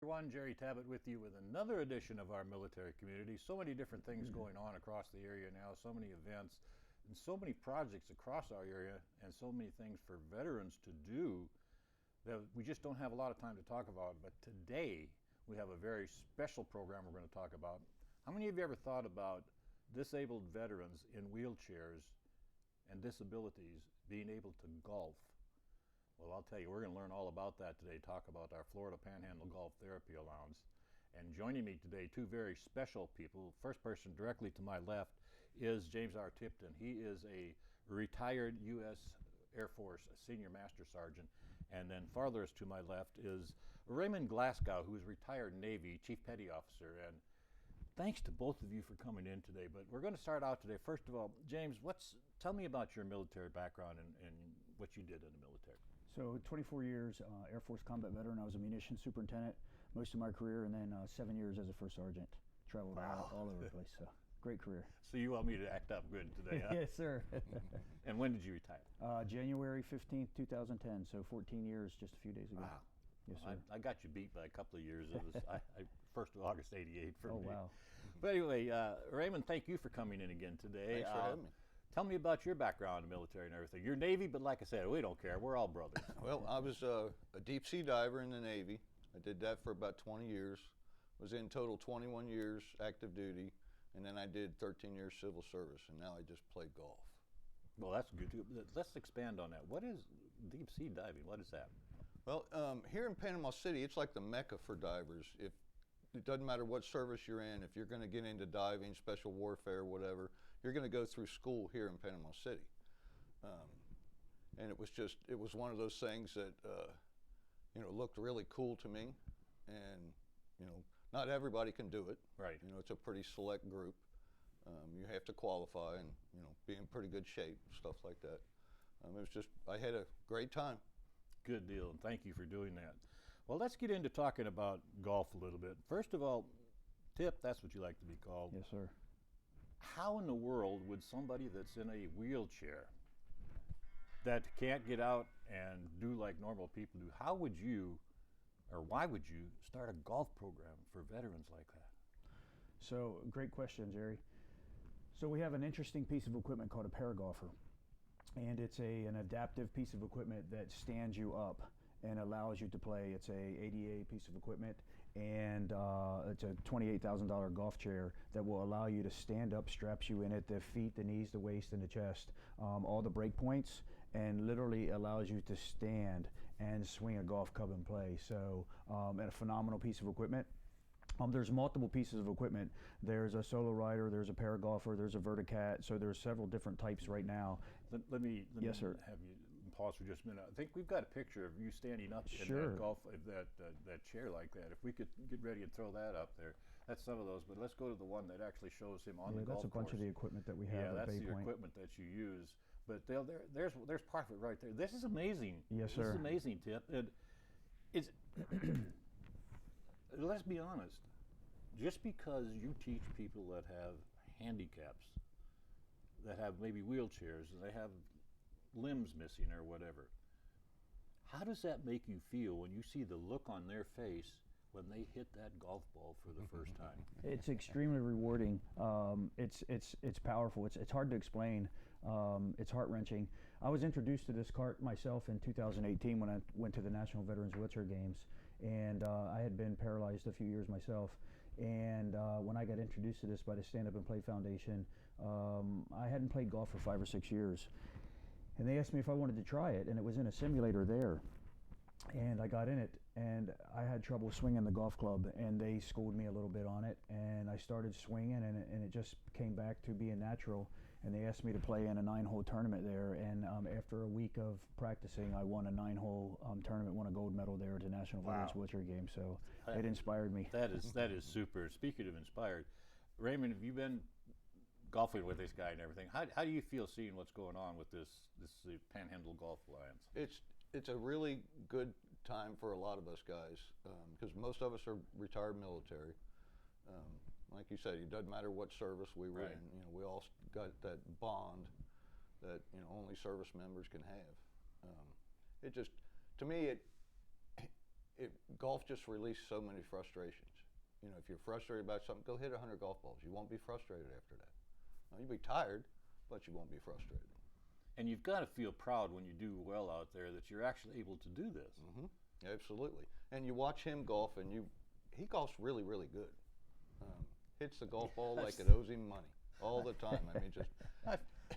Everyone, Jerry Tabatt with you with another edition of our military community. So many different things going on across the area now, so many events and so many projects across our area and so many things for veterans to do that we just don't have a lot of time to talk about. But today we have a very special program we're going to talk about. How many of you ever thought about disabled veterans in wheelchairs and disabilities being able to golf? Well, I'll tell you, we're going to learn all about that today, talk about our Florida Panhandle Golf Therapy Alliance. And joining me today, two very special people. First person directly to my left is James R. Tipton. He is a retired U.S. Air Force Senior Master Sergeant. And then farthest to my left is Raymond Glasgow, who is retired Navy Chief Petty Officer. And thanks to both of you for coming in today. But we're going to start out today. First of all, James, tell me about your military background and what you did in the military. So 24 years Air Force combat veteran. I was a munitions superintendent most of my career, and then 7 years as a first sergeant. Traveled all over the place. So great career. So you want me to act up good today, huh? Yes, sir. And when did you retire? January 15th, 2010. So 14 years just a few days ago. Wow. Yes, sir. I got you beat by a couple of years. It was 1st of August, 88 for me. Oh, wow. But anyway, Raymond, thank you for coming in again today. Thanks for having me. Tell me about your background in the military and everything. You're Navy, but like I said, we don't care. We're all brothers. Well, I was a deep sea diver in the Navy. I did that for about 20 years. Was in total 21 years active duty, and then I did 13 years civil service, and now I just play golf. Well, that's good too. Let's expand on that. What is deep sea diving? What is that? Well, here in Panama City, it's like the mecca for divers. It doesn't matter what service you're in. If you're going to get into diving, special warfare, whatever, you're going to go through school here in Panama City. And it was one of those things that, looked really cool to me. And, not everybody can do it. Right. It's a pretty select group. You have to qualify and, be in pretty good shape, stuff like that. I had a great time. Good deal, and thank you for doing that. Well, let's get into talking about golf a little bit. First of all, Tip, that's what you like to be called. Yes, sir. How in the world would somebody that's in a wheelchair that can't get out and do like normal people do, how would you, or why would you, start a golf program for veterans like that? So great question, Jerry. So we have an interesting piece of equipment called a paragolfer. And it's an adaptive piece of equipment that stands you up and allows you to play. It's a ADA piece of equipment, and it's a $28,000 golf chair that will allow you to stand up, straps you in it, the feet, the knees, the waist, and the chest, all the break points, and literally allows you to stand and swing a golf club and play. So, and a phenomenal piece of equipment. There's multiple pieces of equipment. There's a solo rider, there's a paragolfer, there's a verticat, so there's several different types right now. Let me Yes, sir. Have you pause for just a minute. I think we've got a picture of you standing up Sure. in that chair like that. If we could get ready and throw that up there. That's some of those, but let's go to the one that actually shows him on the golf course. That's a bunch of the equipment that we have at that's Bay the Point. equipment that you use. But there's part of it right there. This is amazing. Yes, sir. This is amazing, Tip. It's let's be honest. Just because you teach people that have handicaps, that have maybe wheelchairs, and they have limbs missing or whatever, how does that make you feel when you see the look on their face when they hit that golf ball for the first time? It's extremely rewarding. It's powerful. It's hard to explain. It's heart-wrenching. I was introduced to this cart myself in 2018 when I went to the National Veterans Wheelchair Games, and I had been paralyzed a few years myself. And when I got introduced to this by the Stand Up and Play Foundation, I hadn't played golf for 5 or 6 years. And they asked me if I wanted to try it, and it was in a simulator there. And I got in it, and I had trouble swinging the golf club, and they schooled me a little bit on it, and I started swinging, and it just came back to being natural. And they asked me to play in a 9-hole tournament there, and after a week of practicing, I won a 9-hole tournament, won a gold medal there at the National Veterans Wheelchair Games. So it inspired me. That is super. Speaking of inspired, Raymond, have you been golfing with this guy and everything? How do you feel seeing what's going on with this Panhandle Golf Alliance? It's a really good time for a lot of us guys because most of us are retired military. Like you said, it doesn't matter what service we were in. We all got that bond that only service members can have. To me, golf just released so many frustrations. You know, if you're frustrated about something, go hit 100 golf balls. You won't be frustrated after that. Now, you'll be tired, but you won't be frustrated. And you've got to feel proud when you do well out there that you're actually able to do this. Mm-hmm. Absolutely. And you watch him golf, and he golfs really, really good. Hits the golf ball like it owes him money all the time. I mean, just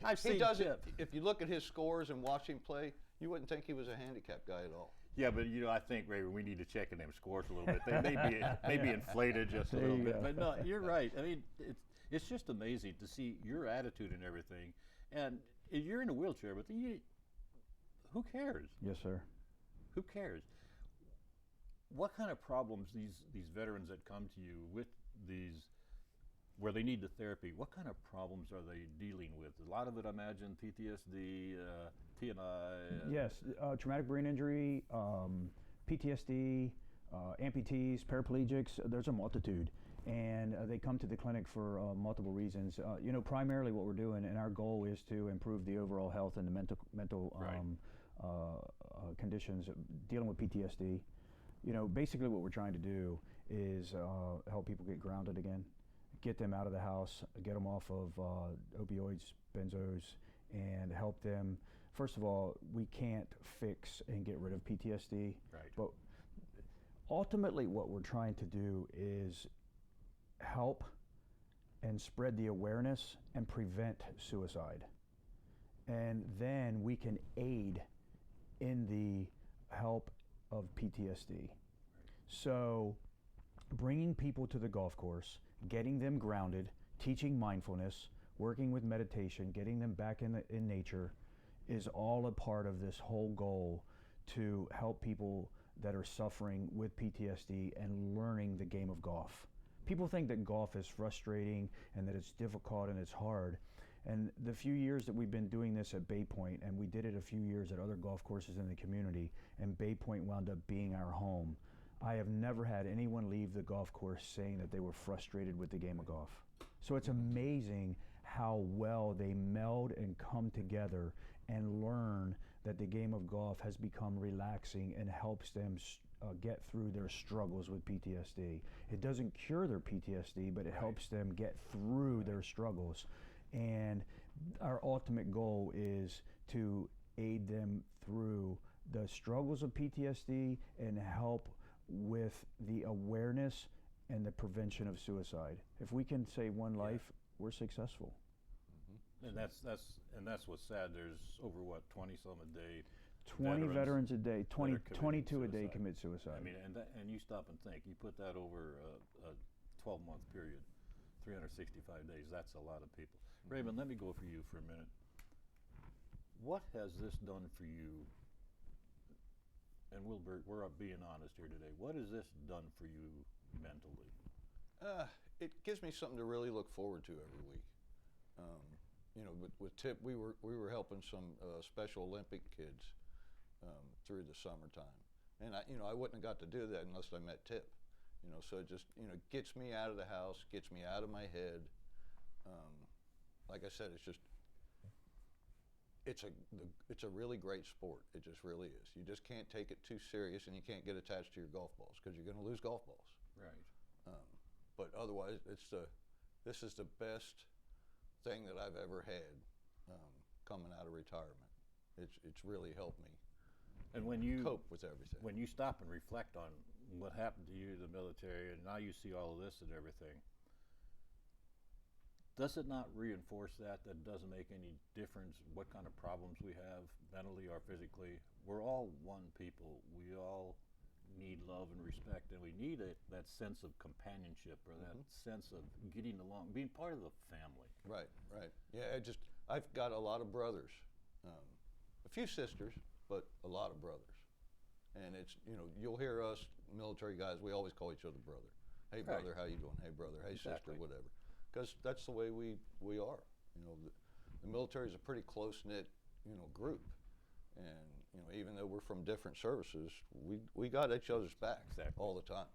I've he seen does it. Tip. If you look at his scores and watch him play, you wouldn't think he was a handicapped guy at all. Yeah, but I think, Raymond, we need to check in them scores a little bit. They may be inflated just a little bit, but no, you're right. I mean, it's just amazing to see your attitude and everything. And you're in a wheelchair, but who cares? Yes, sir. Who cares? What kind of problems these veterans that come to you with these, where they need the therapy, what kind of problems are they dealing with? A lot of it, I imagine, PTSD, TNI. Yes, traumatic brain injury, PTSD, amputees, paraplegics. There's a multitude, and they come to the clinic for multiple reasons. Primarily what we're doing, and our goal is to improve the overall health and the mental conditions dealing with PTSD. Basically what we're trying to do is help people get grounded again, get them out of the house, get them off of opioids, benzos, and help them. First of all, we can't fix and get rid of PTSD, right. But ultimately what we're trying to do is help and spread the awareness and prevent suicide. And then we can aid in the help of PTSD. So bringing people to the golf course, getting them grounded, teaching mindfulness, working with meditation, getting them back in nature is all a part of this whole goal to help people that are suffering with PTSD and learning the game of golf. People think that golf is frustrating and that it's difficult and it's hard. And the few years that we've been doing this at Bay Point, and we did it a few years at other golf courses in the community, and Bay Point wound up being our home, I have never had anyone leave the golf course saying that they were frustrated with the game of golf. So it's amazing how well they meld and come together and learn that the game of golf has become relaxing and helps them get through their struggles with PTSD. It doesn't cure their PTSD, but it helps them get through their struggles. And our ultimate goal is to aid them through the struggles of PTSD and help with the awareness and the prevention of suicide. If we can save one life, we're successful. Mm-hmm. And that's what's sad. There's over 20 some a day. 20 veterans a day, 22 a day commit suicide. I mean, and you stop and think. You put that over a 12-month period, 365 days. That's a lot of people. Raymond, let me go for you for a minute. What has this done for you? And Wilbert, we're being honest here today. What has this done for you mentally? It gives me something to really look forward to every week. With Tip, we were helping some Special Olympic kids through the summertime, and I wouldn't have got to do that unless I met Tip. So it just gets me out of the house, gets me out of my head. Like I said, it's a really great sport. It just really is. You just can't take it too serious, and you can't get attached to your golf balls because you're going to lose golf balls. Right. But otherwise, this is the best thing that I've ever had coming out of retirement. It's really helped me. And when you cope with everything. When you stop and reflect on what happened to you in the military, and now you see all of this and everything, does it not reinforce that it doesn't make any difference what kind of problems we have mentally or physically? We're all one people. We all need love and respect, and we need that sense of companionship or that sense of getting along, being part of the family. Right. Yeah, I've got a lot of brothers, a few sisters, but a lot of brothers. And it's, you'll hear us military guys, we always call each other brother. Hey brother, how you doing? Hey brother, hey sister, whatever. Because that's the way we are. The military is a pretty close-knit, group. And, even though we're from different services, we got each other's back all the time.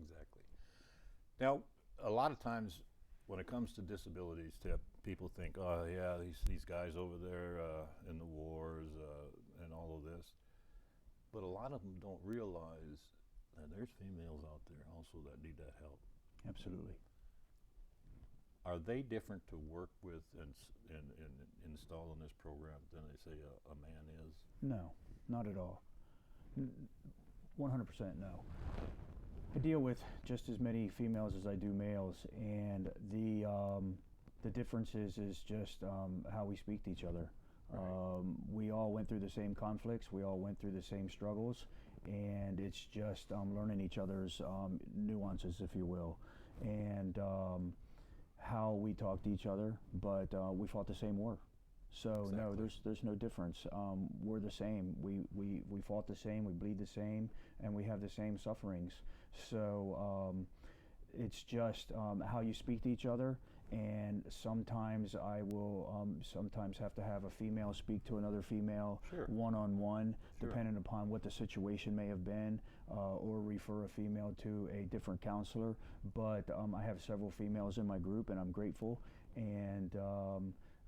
Exactly. Now, a lot of times when it comes to disabilities, Tip, people think, oh yeah, these guys over there in the wars and all of this. But a lot of them don't realize And there's females out there also that need that help. Absolutely. Are they different to work with and install in this program than they say a man is? No, not at all. 100% no. I deal with just as many females as I do males, and the difference is just how we speak to each other. Right. We all went through the same conflicts, we all went through the same struggles, and it's just learning each other's nuances, if you will, and how we talk to each other, but we fought the same war. So Exactly. no, there's no difference. We're the same. We fought the same, we bleed the same, and we have the same sufferings. So it's just how you speak to each other, and sometimes I will sometimes have to have a female speak to another female Sure. one-on-one, Sure. depending upon what the situation may have been, or refer a female to a different counselor. But I have several females in my group, and I'm grateful. And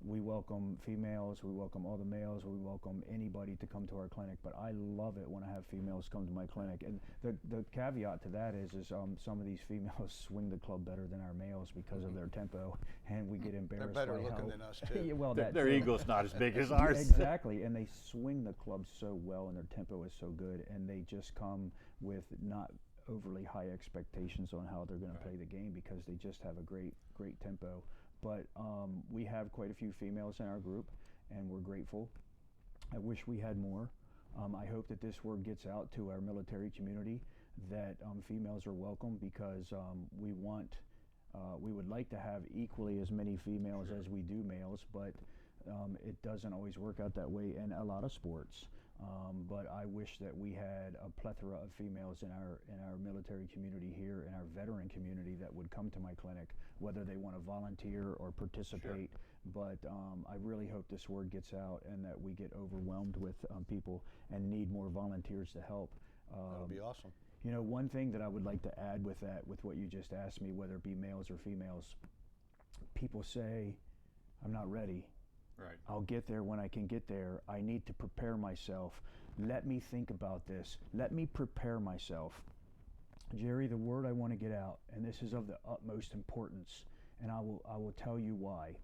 we welcome females, we welcome all the males, we welcome anybody to come to our clinic. But I love it when I have females come to my clinic. And the caveat to that is some of these females swing the club better than our males because of their tempo, and we get embarrassed. They're better by looking how, than us too. Yeah, well, Their that too. ego's not as big as ours. Exactly, and they swing the club so well, and their tempo is so good, and they just come with not overly high expectations on how they're going to play the game because they just have a great tempo. But we have quite a few females in our group, and we're grateful. I wish we had more. I hope that this word gets out to our military community that females are welcome, because we would like to have equally as many females as we do males, but it doesn't always work out that way in a lot of sports. But I wish that we had a plethora of females in our military community here, in our veteran community, that would come to my clinic, whether they want to volunteer or participate. Sure. But I really hope this word gets out, and that we get overwhelmed with people and need more volunteers to help. That would be awesome. You know, one thing that I would like to add with that, with what you just asked me, whether it be males or females, people say, I'm not ready. Right. I'll get there when I can get there. I need to prepare myself. Let me think about this. Let me prepare myself. Jerry, the word I want to get out, and this is of the utmost importance, and I will tell you why.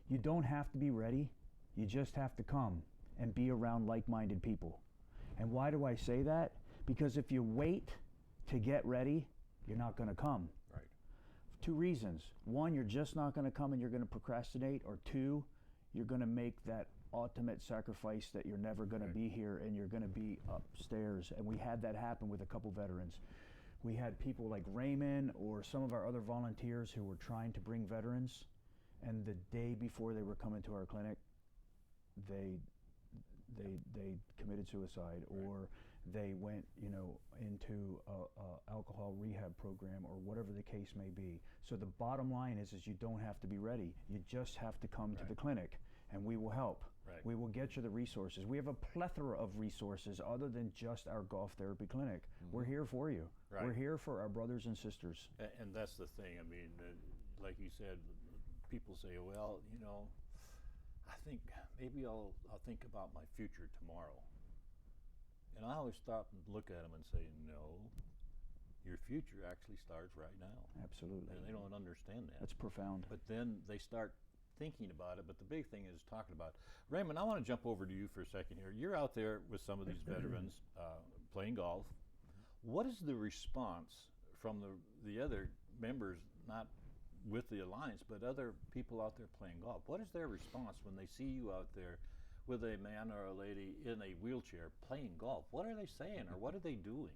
You don't have to be ready. You just have to come and be around like-minded people. And why do I say that? Because if you wait to get ready, you're not going to come. Right. Two reasons. One, you're just not going to come and you're going to procrastinate. Or two, you're going to make that ultimate sacrifice that you're never going to be here and you're going to be upstairs. And we had that happen with a couple veterans. We had people like Raymond or some of our other volunteers who were trying to bring veterans, and the day before they were coming to our clinic, they committed suicide, or they went, into a alcohol rehab program, or whatever the case may be. So the bottom line is you don't have to be ready. You just have to come to the clinic, and we will help. Right. We will get you the resources. We have a plethora of resources other than just our golf therapy clinic. Mm-hmm. We're here for you. Right. We're here for our brothers and sisters. And that's the thing. I mean, like you said, people say, well, I think maybe I'll think about my future tomorrow. And I always stop and look at them and say, no, your future actually starts right now. Absolutely. And they don't understand that. That's profound. But then they start thinking about it. But the big thing is talking about it. Raymond, I want to jump over to you for a second here. You're out there with some of these veterans playing golf. What is the response from the other members, not with the Alliance, but other people out there playing golf? What is their response when they see you out there with a man or a lady in a wheelchair playing golf? What are they saying, or what are they doing?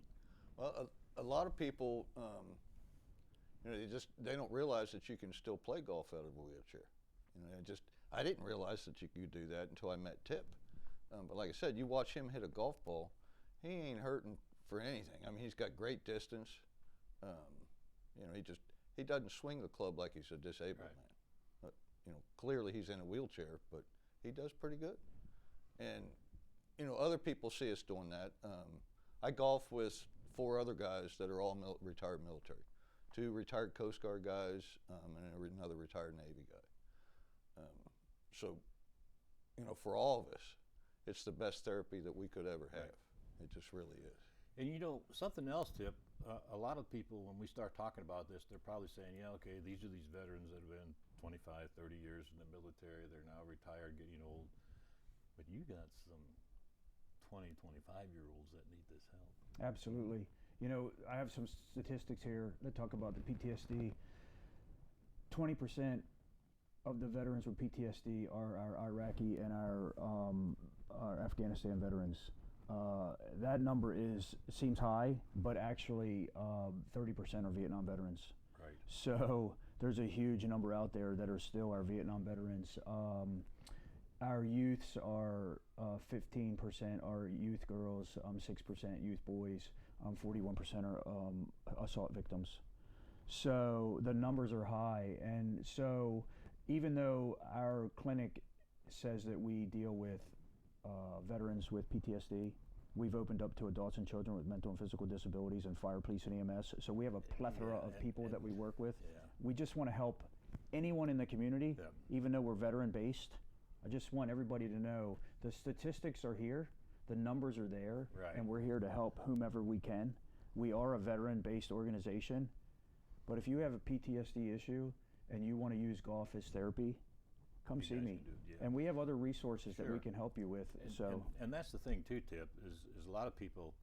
Well, a lot of people, they don't realize that you can still play golf out of a wheelchair. I didn't realize that you could do that until I met Tip. But like I said, you watch him hit a golf ball, he ain't hurting for anything. I mean, he's got great distance. He doesn't swing the club like he's a disabled man. But, clearly he's in a wheelchair, but he does pretty good. And, other people see us doing that. I golf with 4 other guys that are all retired military. 2 retired Coast Guard guys and another retired Navy guy. So, for all of us, it's the best therapy that we could ever have. It just really is. And you know, something else, Tip, a lot of people, when we start talking about this, they're probably saying, yeah, okay, these are these veterans that have been 25, 30 years in the military. They're now retired, getting old. But you got some 20, 25-year-olds that need this help. Absolutely. You know, I have some statistics here that talk about the PTSD. 20% of the veterans with PTSD are our Iraqi and our Afghanistan veterans. That number seems high, but actually 30% are Vietnam veterans. Right. So there's a huge number out there that are still our Vietnam veterans. Our youths are 15% are youth girls, 6% youth boys, 41% are assault victims. So the numbers are high, and so even though our clinic says that we deal with veterans with PTSD, we've opened up to adults and children with mental and physical disabilities and fire, police, and EMS. So we have a plethora of people that we work with. Yeah. We just want to help anyone in the community, even though we're veteran-based. I just want everybody to know the statistics are here, the numbers are there, and we're here to help whomever we can. We are a veteran-based organization, but if you have a PTSD issue and you want to use golf as therapy, come see me. And we have other resources that we can help you with. And that's the thing too, Tip, is a lot of people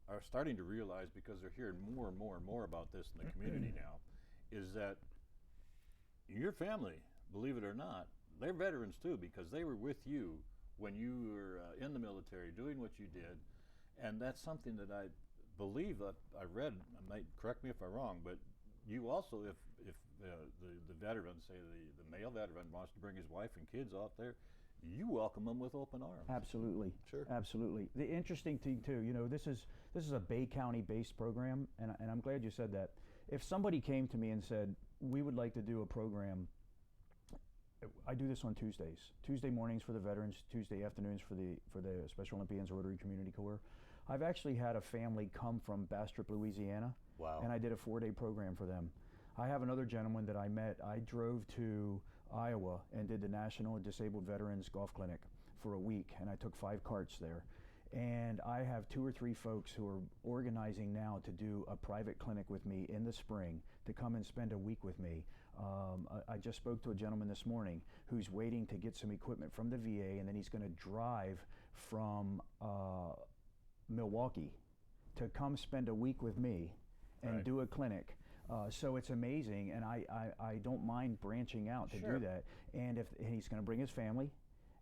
are starting to realize, because they're hearing more and more and more about this in the community now, is that your family, believe it or not, they're veterans too, because they were with you when you were in the military doing what you did. And that's something that I believe that I read, I might correct me if I'm wrong, but you also, if the veteran, say the male veteran, wants to bring his wife and kids out there, you welcome them with open arms. Absolutely. Sure. Absolutely. The interesting thing too, you know, this is a Bay County based program, and I'm glad you said that. If somebody came to me and said, we would like to do a program, I do this on Tuesdays. Tuesday mornings for the veterans, Tuesday afternoons for the Special Olympians Rotary Community Corps. I've actually had a family come from Bastrop, Louisiana. Wow. And I did a 4-day program for them. I have another gentleman that I met. I drove to Iowa and did the National Disabled Veterans Golf Clinic for a week, and I took 5 carts there. And I have 2 or 3 folks who are organizing now to do a private clinic with me in the spring, to come and spend a week with me. I just spoke to a gentleman this morning who's waiting to get some equipment from the VA, and then he's going to drive from Milwaukee to come spend a week with me and do a clinic. So it's amazing, and I don't mind branching out to do that. And he's going to bring his family,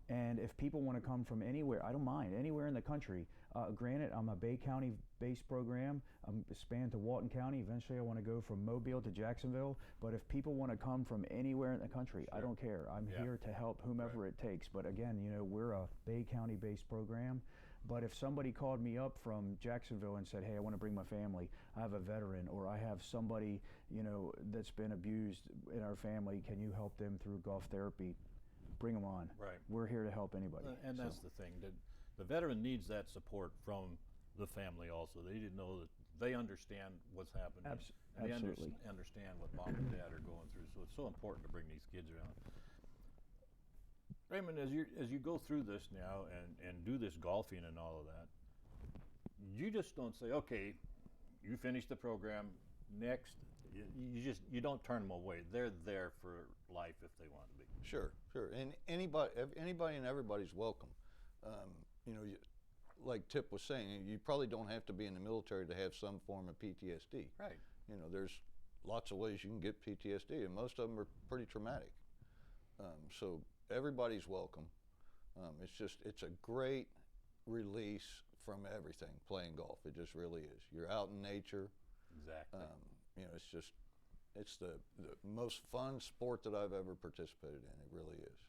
and if people want to come from anywhere, I don't mind, anywhere in the country. Granted, I'm a Bay County-based program. I'm spanned to Walton County. Eventually, I want to go from Mobile to Jacksonville. But if people want to come from anywhere in the country, I don't care. I'm here to help whomever it takes. But again, you know, we're a Bay County-based program. But if somebody called me up from Jacksonville and said, hey, I want to bring my family, I have a veteran, or I have somebody, you know, that's been abused in our family, can you help them through golf therapy? Bring them on. Right. We're here to help anybody. And that's the thing. The veteran needs that support from the family also. They need to know that they understand what's happening. And they understand what mom and dad are going through. So it's so important to bring these kids around. Raymond, as you go through this now and do this golfing and all of that, you just don't say, okay, you finish the program, next. You don't turn them away. They're there for life if they want to be. Sure. And anybody and everybody's welcome. You know, like Tip was saying, you probably don't have to be in the military to have some form of PTSD. Right. You know, there's lots of ways you can get PTSD, and most of them are pretty traumatic. So everybody's welcome. It's a great release from everything, playing golf. It just really is. You're out in nature. Exactly. You know, it's the most fun sport that I've ever participated in. It really is.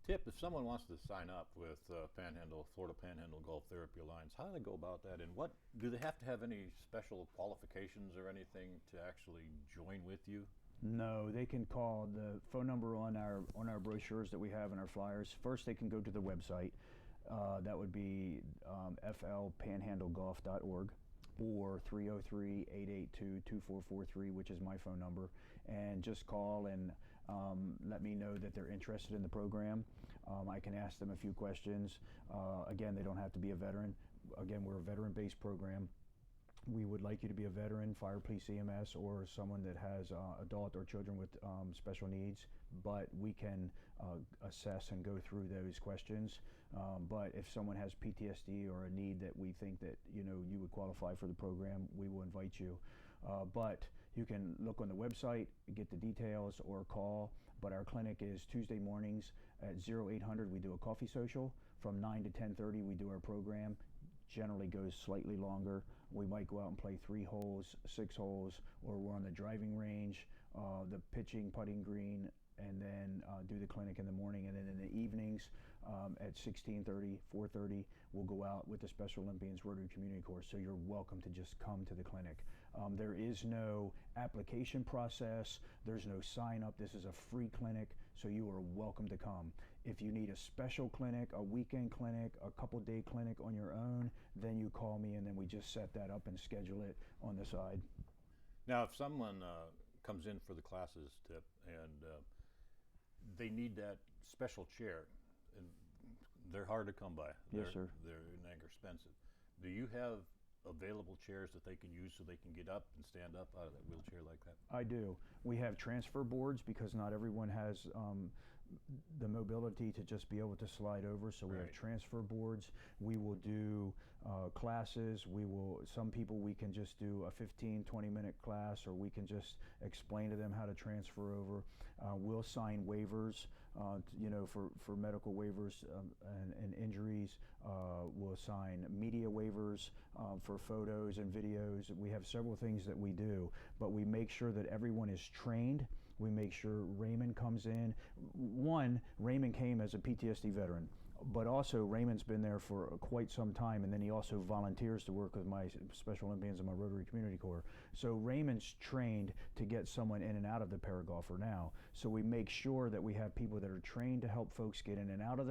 Tip, if someone wants to sign up with Florida Panhandle Golf Therapy Alliance, how do they go about that? And what do they have to have any special qualifications or anything to actually join with you? No, they can call the phone number on our brochures that we have in our flyers. First, they can go to the website. That would be flpanhandlegolf.org, or 303-882-2443, which is my phone number, and just call and let me know that they're interested in the program. I can ask them a few questions. Again, they don't have to be a veteran. again, we're a veteran-based program. We would like you to be a veteran, fire, police, EMS, or someone that has adult or children with special needs, but we can assess and go through those questions. But if someone has PTSD or a need that we think that you would qualify for the program, we will invite you. But you can look on the website, get the details, or call. But our clinic is Tuesday mornings at 0800. We do a coffee social. From 9 to 10:30, we do our program. Generally goes slightly longer. We might go out and play 3 holes, 6 holes, or we're on the driving range, the pitching, putting green, and then do the clinic in the morning. And then in the evenings at 16:30, 4:30, we'll go out with the Special Olympians Rotary Community Corps. So you're welcome to just come to the clinic. There is no application process. There's no sign up. This is a free clinic, so you are welcome to come. If you need a special clinic, a weekend clinic, a couple-day clinic on your own, then you call me, and then we just set that up and schedule it on the side. Now, if someone comes in for the classes, Tip, and they need that special chair, and they're hard to come by. Yes, sir. They're expensive. Do you have available chairs that they can use so they can get up and stand up out of that wheelchair like that? I do. We have transfer boards because not everyone has the mobility to just be able to slide over, so we have transfer boards. We will do classes. Some people we can just do a 15-20 minute class, or we can just explain to them how to transfer over. We'll sign waivers, for medical waivers and injuries. We'll sign media waivers for photos and videos. We have several things that we do, but we make sure that everyone is trained. We make sure Raymond comes in. One, Raymond came as a PTSD veteran, but also Raymond's been there for quite some time, and then he also volunteers to work with my Special Olympians and my Rotary Community Corps. So Raymond's trained to get someone in and out of the paragolfer now. So we make sure that we have people that are trained to help folks get in and out of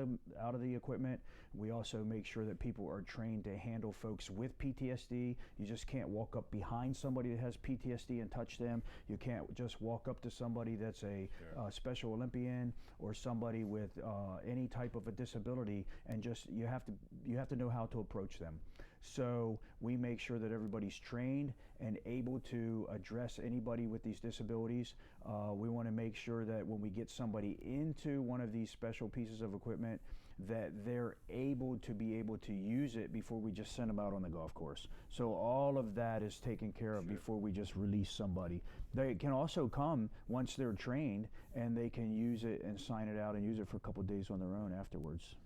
the equipment. We also make sure that people are trained to handle folks with PTSD. You just can't walk up behind somebody that has PTSD and touch them. You can't just walk up to somebody that's a Special Olympian or somebody with any type of a disability, and just you have to know how to approach them. So we make sure that everybody's trained and able to address anybody with these disabilities. We want to make sure that when we get somebody into one of these special pieces of equipment, that they're able to use it before we just send them out on the golf course. So all of that is taken care of before we just release somebody. They can also come once they're trained, and they can use it and sign it out and use it for a couple of days on their own afterwards.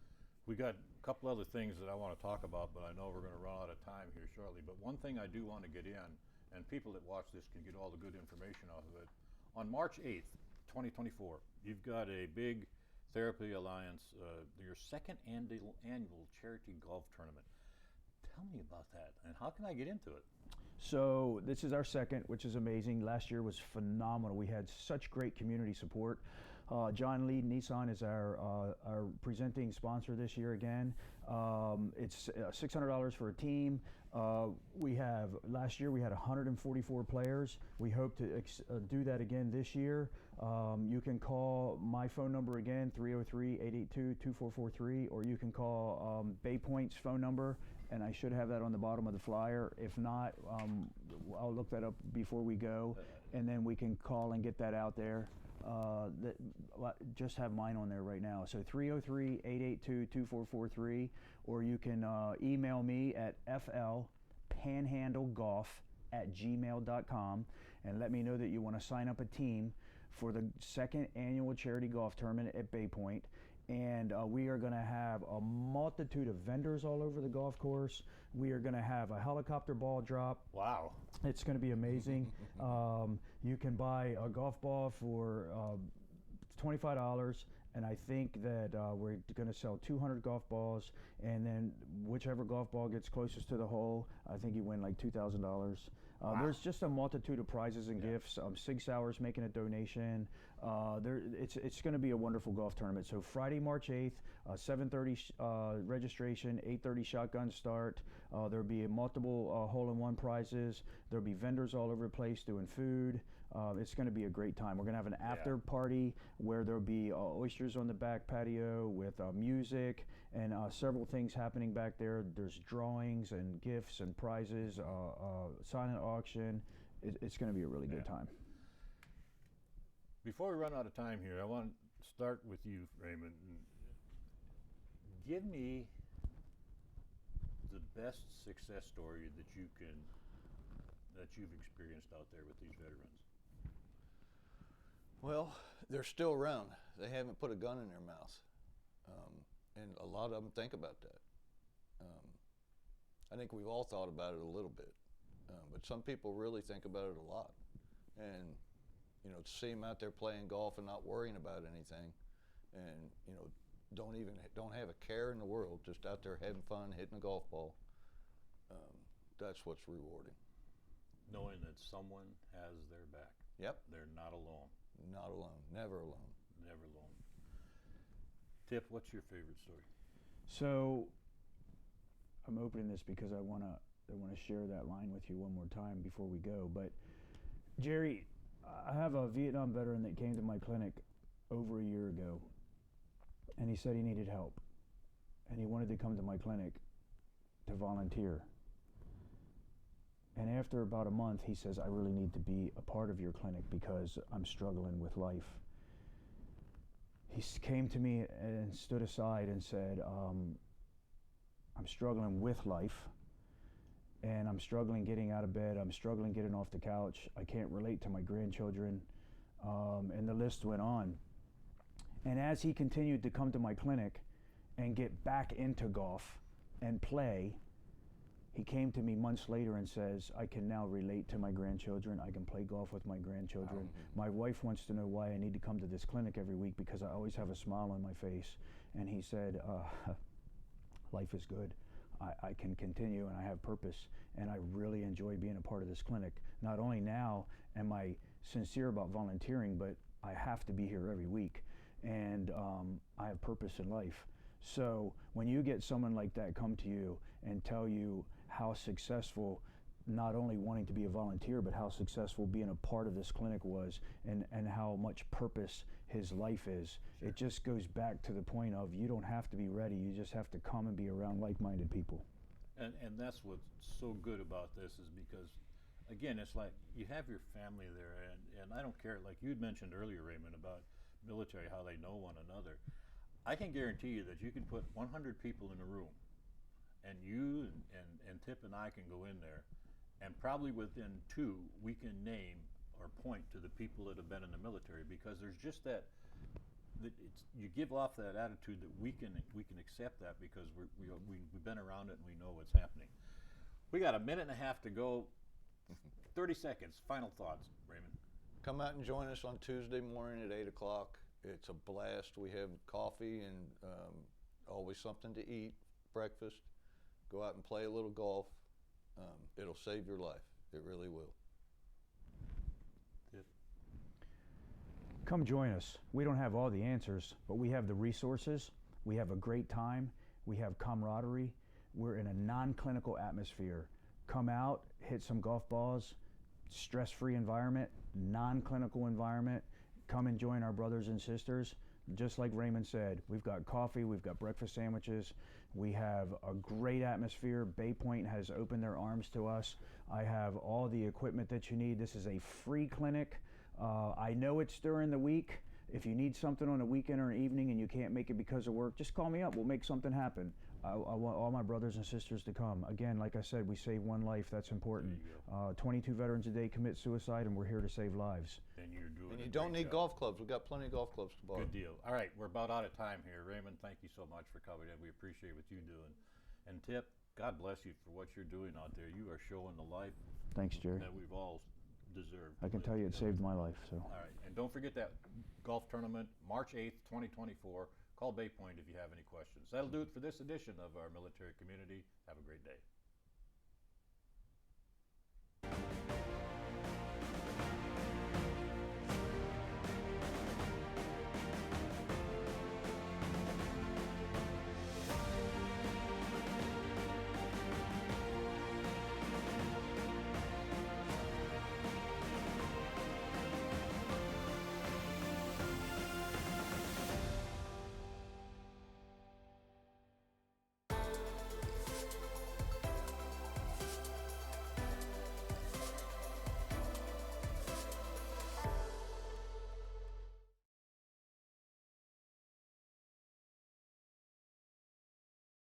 We got a couple other things that I want to talk about, but I know we're going to run out of time here shortly. But one thing I do want to get in, and people that watch this can get all the good information off of it. On March 8th, 2024, you've got a big Therapy Alliance, your second annual charity golf tournament. Tell me about that, and how can I get into it? So this is our second, which is amazing. Last year was phenomenal. We had such great community support. John Lee Nissan is our presenting sponsor this year again. It's $600 for a team. Last year we had 144 players. We hope to do that again this year. You can call my phone number again, 303-882-2443, or you can call Bay Point's phone number, and I should have that on the bottom of the flyer. If not, I'll look that up before we go, and then we can call and get that out there. Just have mine on there right now. So 303-882-2443, or you can email me at flpanhandlegolf@gmail.com and let me know that you want to sign up a team for the second annual charity golf tournament at Bay Point. And we are going to have a multitude of vendors all over the golf course. We are going to have a helicopter ball drop. Wow. It's going to be amazing. You can buy a golf ball for $25, and I think that we're going to sell 200 golf balls, and then whichever golf ball gets closest to the hole, I think you win like $2,000. Wow. There's just a multitude of prizes and gifts. 6 hours making a donation. It's going to be a wonderful golf tournament. So Friday, March 8th, 7:30 registration, 8:30 shotgun start. There'll be multiple hole-in-one prizes. There'll be vendors all over the place doing food. It's going to be a great time. We're going to have an after party where there'll be oysters on the back patio with music, and several things happening back there. There's drawings and gifts and prizes, silent auction. It's going to be a really good time. Before we run out of time here, I want to start with you, Raymond. Give me the best success story that you've experienced out there with these veterans. Well, they're still around. They haven't put a gun in their mouth. And a lot of them think about that. I think we've all thought about it a little bit. But some people really think about it a lot. And, you know, to see them out there playing golf and not worrying about anything, and, you know, don't have a care in the world, just out there having fun, hitting a golf ball, that's what's rewarding. Knowing that someone has their back. Yep. They're not alone. Not alone. Never alone. Never alone. Tip, what's your favorite story? So I'm opening this because I want to share that line with you one more time before we go. But Jerry, I have a Vietnam veteran that came to my clinic over a year ago, and he said he needed help, and he wanted to come to my clinic to volunteer. And after about a month, he says, I really need to be a part of your clinic because I'm struggling with life. He came to me and stood aside and said, I'm struggling with life, and I'm struggling getting out of bed. I'm struggling getting off the couch. I can't relate to my grandchildren. And the list went on. And as he continued to come to my clinic and get back into golf and play, he came to me months later and says, I can now relate to my grandchildren. I can play golf with my grandchildren. My wife wants to know why I need to come to this clinic every week because I always have a smile on my face. And he said, life is good. I can continue and I have purpose. And I really enjoy being a part of this clinic. Not only now am I sincere about volunteering, but I have to be here every week. And I have purpose in life. So when you get someone like that come to you and tell you how successful, not only wanting to be a volunteer, but how successful being a part of this clinic was, and how much purpose his life is, it just goes back to the point of you don't have to be ready, you just have to come and be around like-minded people. And that's what's so good about this is because, again, it's like you have your family there, and I don't care, like you'd mentioned earlier, Raymond, about military, how they know one another. I can guarantee you that you can put 100 people in a room, and you and Tip and I can go in there, and probably within two, we can name or point to the people that have been in the military, because there's just that you give off that attitude that we can accept that because we've been around it and we know what's happening. We got a minute and a half to go. 30 seconds. Final thoughts, Raymond. Come out and join us on Tuesday morning at 8 o'clock. It's a blast. We have coffee and always something to eat, breakfast. Go out and play a little golf. It'll save your life. It really will. Come join us. We don't have all the answers, but we have the resources. We have a great time. We have camaraderie. We're in a non-clinical atmosphere. Come out, hit some golf balls, stress-free environment, non-clinical environment. Come and join our brothers and sisters. Just like Raymond said, we've got coffee, we've got breakfast sandwiches, we have a great atmosphere. Bay Point has opened their arms to us. I have all the equipment that you need. This is a free clinic. I know it's during the week. If you need something on a weekend or an evening and you can't make it because of work, just call me up. We'll make something happen. I want all my brothers and sisters to come. Again, like I said, we save one life. That's important. 22 veterans a day commit suicide, and we're here to save lives. And you're doing. And you don't need golf clubs. We've got plenty of golf clubs to borrow. Good deal. All right, we're about out of time here. Raymond, thank you so much for coming in. We appreciate what you're doing. And Tip, God bless you for what you're doing out there. You are showing the life Thanks, Jerry. that we've all deserved. I can tell you it saved my life. So. All right, and don't forget that golf tournament, March 8th, 2024. Call Bay Point if you have any questions. That'll do it for this edition of our military community. Have a great day.